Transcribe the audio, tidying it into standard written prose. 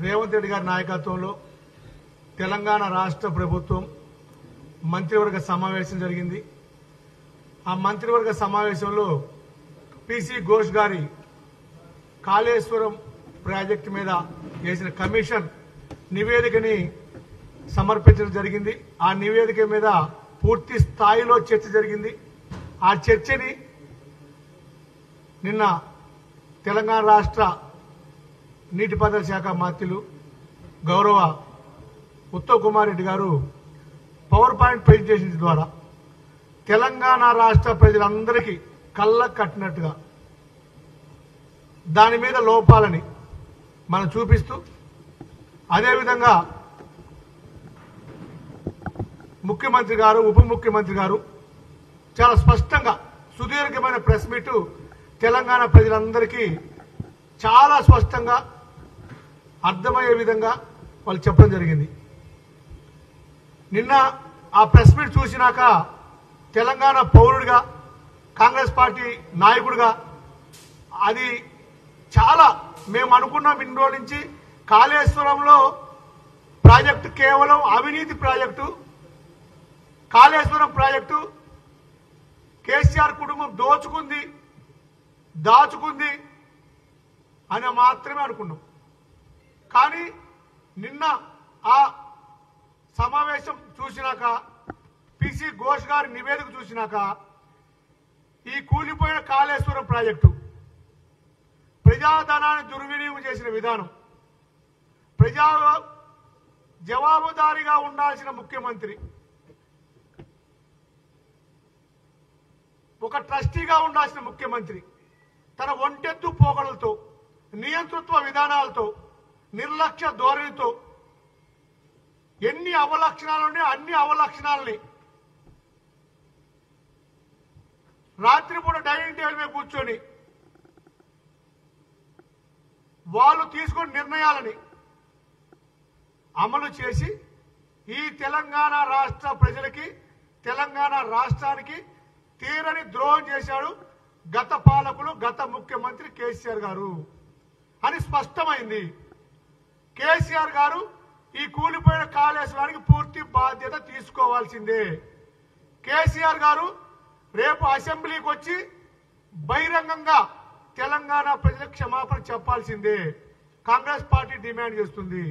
రేవంత్ రెడ్డి గారి నాయకత్వంలో తెలంగాణ రాష్ట్ర ప్రభుత్వం మంత్రివర్గ సమావేశం జరిగింది. ఆ మంత్రివర్గ సమావేశంలో పీసీ ఘోష్ గారి కాళేశ్వరం ప్రాజెక్టు మీద చేసిన కమిషన్ నివేదికని సమర్పించడం జరిగింది. ఆ నివేదిక మీద పూర్తి స్థాయిలో చర్చ జరిగింది. ఆ చర్చని నిన్న తెలంగాణ రాష్ట్ర నీటిపారుదల శాఖ మంత్రులు గౌరవ ఉత్తమ్ కుమార్ రెడ్డి గారు పవర్ పాయింట్ ప్రెజెంటేషన్ ద్వారా తెలంగాణ రాష్ట్ర ప్రజలందరికీ కళ్ళ కట్టినట్టుగా దాని మీద లోపాలని మనం చూపిస్తూ, అదేవిధంగా ముఖ్యమంత్రి గారు ఉప ముఖ్యమంత్రి గారు చాలా స్పష్టంగా సుదీర్ఘమైన ప్రెస్ మీట్ తెలంగాణ ప్రజలందరికీ చాలా స్పష్టంగా అర్థమయ్యే విధంగా వాళ్ళు చెప్పడం జరిగింది. నిన్న ఆ ప్రెస్ మీట్ చూసినాక తెలంగాణ పౌరుడిగా, కాంగ్రెస్ పార్టీ నాయకుడిగా అది చాలా మేము అనుకున్నాం ఇన్ని రోజుల నుంచి కాళేశ్వరంలో ప్రాజెక్టు కేవలం అవినీతి ప్రాజెక్టు, కాళేశ్వరం ప్రాజెక్టు కేసీఆర్ కుటుంబం దోచుకుంది, దాచుకుంది అని మాత్రమే అనుకున్నాం. కానీ నిన్న ఆ సమావేశం చూసినాక, పీసీ ఘోష్ గారి నివేదిక చూసినాక ఈ కూలిపోయిన కాళేశ్వరం ప్రాజెక్టు ప్రజాధనాన్ని దుర్వినియోగం చేసిన విధానం, ప్రజా జవాబుదారీగా ఉండాల్సిన ముఖ్యమంత్రి, ఒక ట్రస్టీగా ఉండాల్సిన ముఖ్యమంత్రి తన ఒంటెత్తు పోకడలతో, నియంతృత్వ విధానాలతో, నిర్లక్ష్య ధోరణితో ఎన్ని అవలక్షణాలు ఉన్నాయో అన్ని అవలక్షణాలని రాత్రిపూట డైనింగ్ టేబుల్ మీద కూర్చొని వాళ్ళు తీసుకున్న నిర్ణయాలని అమలు చేసి ఈ తెలంగాణ రాష్ట్ర ప్రజలకి, తెలంగాణ రాష్ట్రానికి తీరని ద్రోహం చేశాడు గత పాలకులు, గత ముఖ్యమంత్రి కేసీఆర్ గారు అని స్పష్టమైంది. కేసీఆర్ గారు ఈ కూలిపోయిన కాళేశ్వరానికి పూర్తి బాధ్యత తీసుకోవాల్సిందే. కేసీఆర్ గారు రేపు అసెంబ్లీకి వచ్చి బహిరంగంగా తెలంగాణ ప్రజలకు క్షమాపణ చెప్పాల్సిందే కాంగ్రెస్ పార్టీ డిమాండ్ చేస్తుంది.